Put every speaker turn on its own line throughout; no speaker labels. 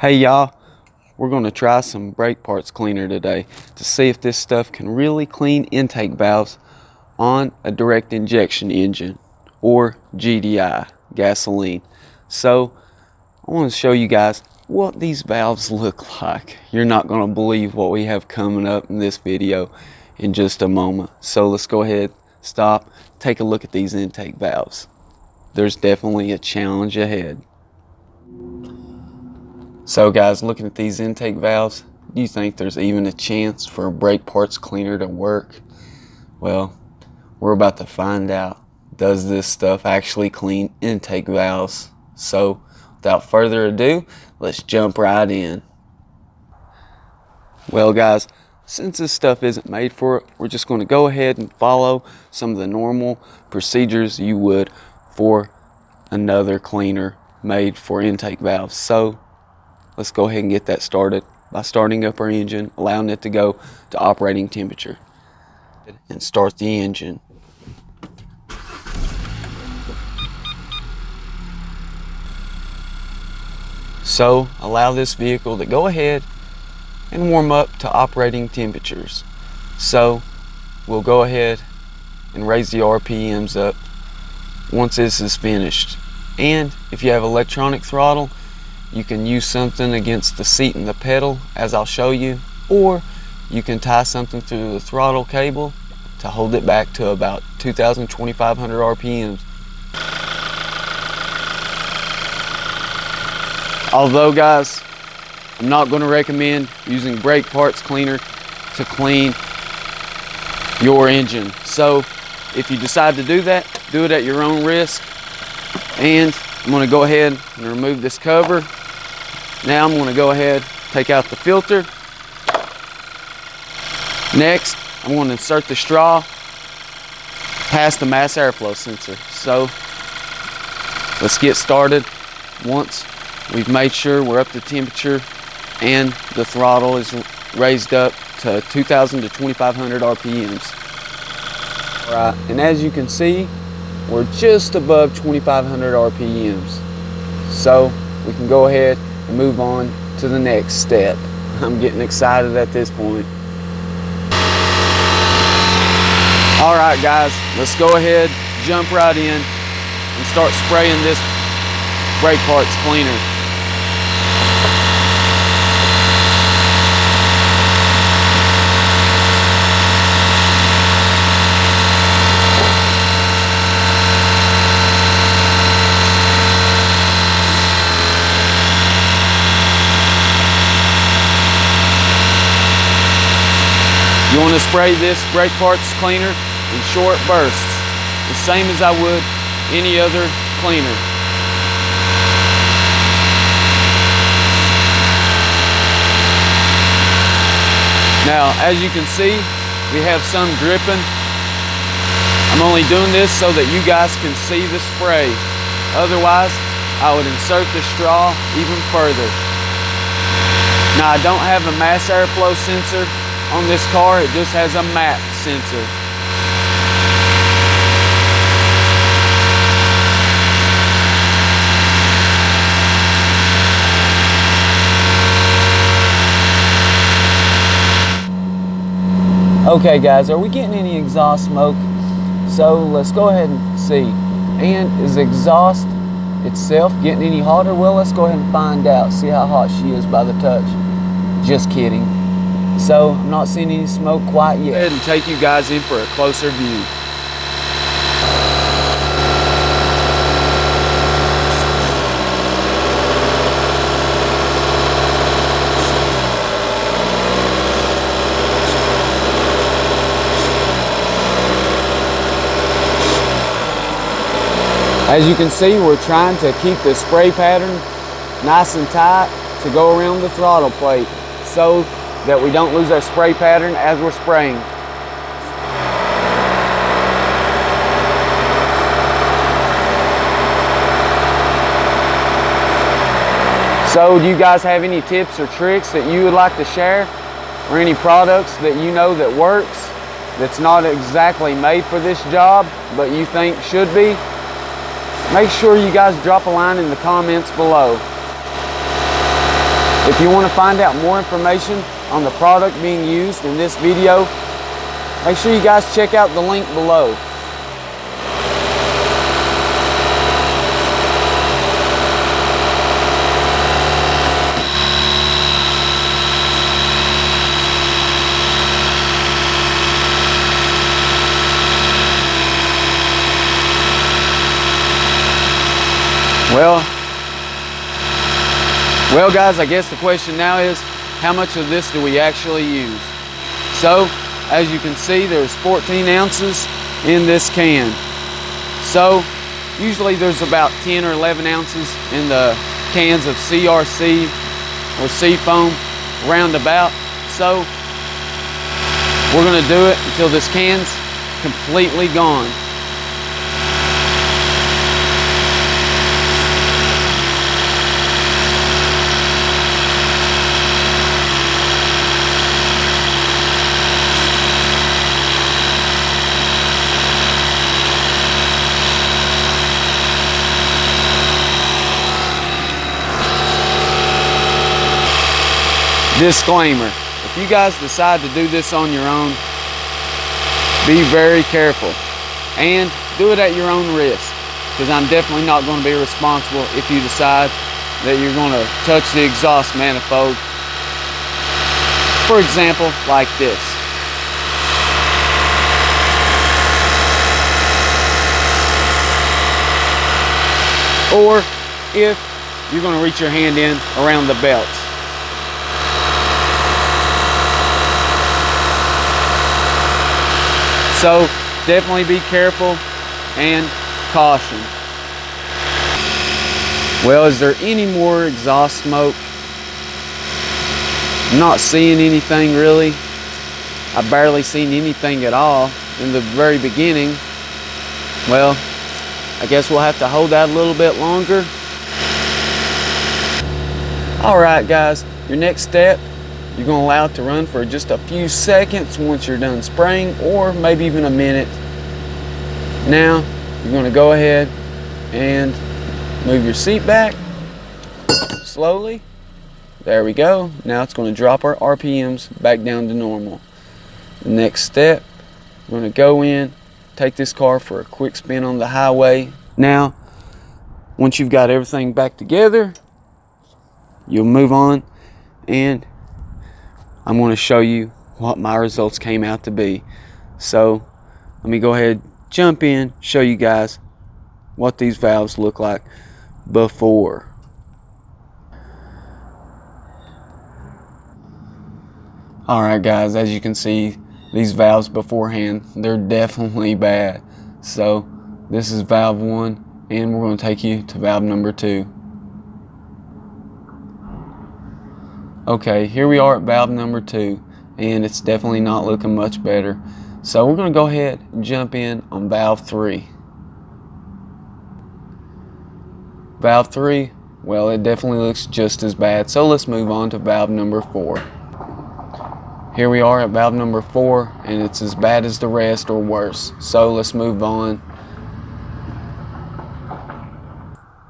Hey y'all, we're going to try some brake parts cleaner today to see if this stuff can really clean intake valves on a direct injection engine or GDI, gasoline. So I want to show you guys what these valves look like. You're not going to believe what we have coming up in this video in just a moment. So let's go ahead, stop, take a look at these intake valves. There's definitely a challenge ahead. So guys, looking at these intake valves, do you think there's even a chance for a brake parts cleaner to work? Well, we're about to find out. Does this stuff actually clean intake valves? So without further ado, let's jump right in. Well guys, since this stuff isn't made for it, we're just going to go ahead and follow some of the normal procedures you would for another cleaner made for intake valves. So let's go ahead and get that started by starting up our engine, allowing it to go to operating temperature, and start the engine. So allow this vehicle to go ahead and warm up to operating temperatures. So we'll go ahead and raise the RPMs up once this is finished. And if you have electronic throttle, you can use something against the seat and the pedal, as I'll show you, or you can tie something through the throttle cable to hold it back to about 2,500 RPMs. Although guys, I'm not going to recommend using brake parts cleaner to clean your engine. So if you decide to do that, do it at your own risk. And I'm going to go ahead and remove this cover. Now I'm going to go ahead, take out the filter. Next, I'm going to insert the straw past the mass airflow sensor. So let's get started once we've made sure we're up to temperature and the throttle is raised up to 2,000 to 2,500 RPMs. All right, and as you can see, we're just above 2,500 RPMs. So we can go ahead and move on to the next step. I'm getting excited at this point. All right guys, let's go ahead, jump right in and start spraying this brake parts cleaner. You want to spray this brake parts cleaner in short bursts, the same as I would any other cleaner. Now, as you can see, we have some dripping. I'm only doing this so that you guys can see the spray. Otherwise, I would insert the straw even further. Now, I don't have a mass airflow sensor on this car, it just has a MAP sensor. Okay guys, are we getting any exhaust smoke? So let's go ahead and see. And is the exhaust itself getting any hotter? Well, let's go ahead and find out. See how hot she is by the touch. Just kidding. So I'm not seeing any smoke quite yet. Go ahead and take you guys in for a closer view. As you can see, we're trying to keep the spray pattern nice and tight to go around the throttle plate so that we don't lose our spray pattern as we're spraying. So do you guys have any tips or tricks that you would like to share, or any products that you know that works that's not exactly made for this job but you think should be? Make sure you guys drop a line in the comments below. If you want to find out more information on the product being used in this video, make sure you guys check out the link below. Well guys, I guess the question now is, how much of this do we actually use? So, as you can see, there's 14 ounces in this can. So, usually there's about 10 or 11 ounces in the cans of CRC or Seafoam roundabout. So, we're going to do it until this can's completely gone. Disclaimer, if you guys decide to do this on your own, be very careful and do it at your own risk, because I'm definitely not going to be responsible if you decide that you're going to touch the exhaust manifold, for example, like this. Or if you're going to reach your hand in around the belts. So definitely be careful and caution. Well, is there any more exhaust smoke? I'm not seeing anything really. I barely seen anything at all in the very beginning. Well, I guess we'll have to hold that a little bit longer. Alright guys, your next step, you're going to allow it to run for just a few seconds once you're done spraying, or maybe even a minute. Now, you're going to go ahead and move your seat back slowly. There we go. Now it's going to drop our RPMs back down to normal. The next step, we're going to go in, take this car for a quick spin on the highway. Now, once you've got everything back together, you'll move on, and I'm going to show you what my results came out to be. So let me go ahead, jump in, show you guys what these valves look like before. Alright guys, as you can see, these valves beforehand, they're definitely bad. So this is valve 1, and we're going to take you to valve number 2. Okay, here we are at valve number 2, and it's definitely not looking much better. So we're going to go ahead and jump in on valve 3. Valve 3, well, it definitely looks just as bad. So let's move on to valve number 4. Here we are at valve number 4, and it's as bad as the rest or worse. So let's move on.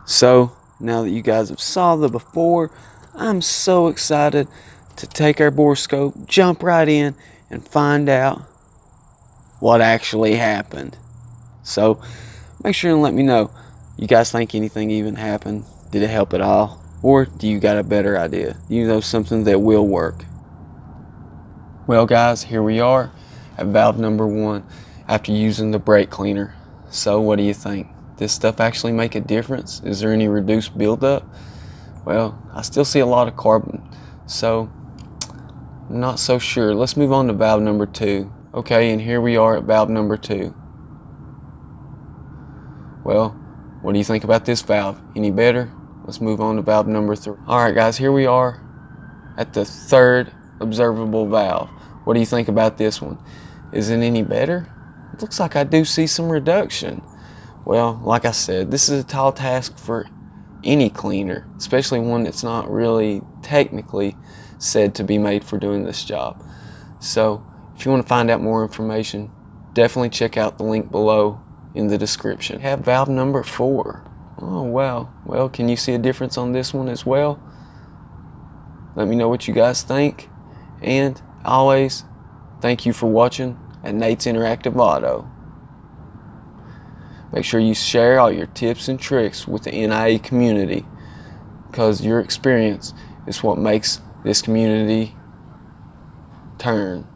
So now that you guys have saw the before, I'm so excited to take our borescope, jump right in, and find out what actually happened. So make sure and let me know. You guys think anything even happened? Did it help at all? Or do you got a better idea? Do you know something that will work? Well guys, here we are at valve number 1 after using the brake cleaner. So what do you think? This stuff actually make a difference? Is there any reduced buildup? Well, I still see a lot of carbon, so I'm not so sure. Let's move on to valve number 2. Okay, and here we are at valve number 2. Well, what do you think about this valve? Any better? Let's move on to valve number 3. Alright guys, here we are at the 3rd observable valve. What do you think about this one? Is it any better? It looks like I do see some reduction. Well, like I said, this is a tall task for any cleaner, especially one that's not really technically said to be made for doing this job. So if you want to find out more information, definitely check out the link below in the description. We have valve number 4. Oh wow, well, can you see a difference on this one as well? Let me know what you guys think. And always, thank you for watching at Nate's Interactive Auto. Make sure you share all your tips and tricks with the NIE community, because your experience is what makes this community turn.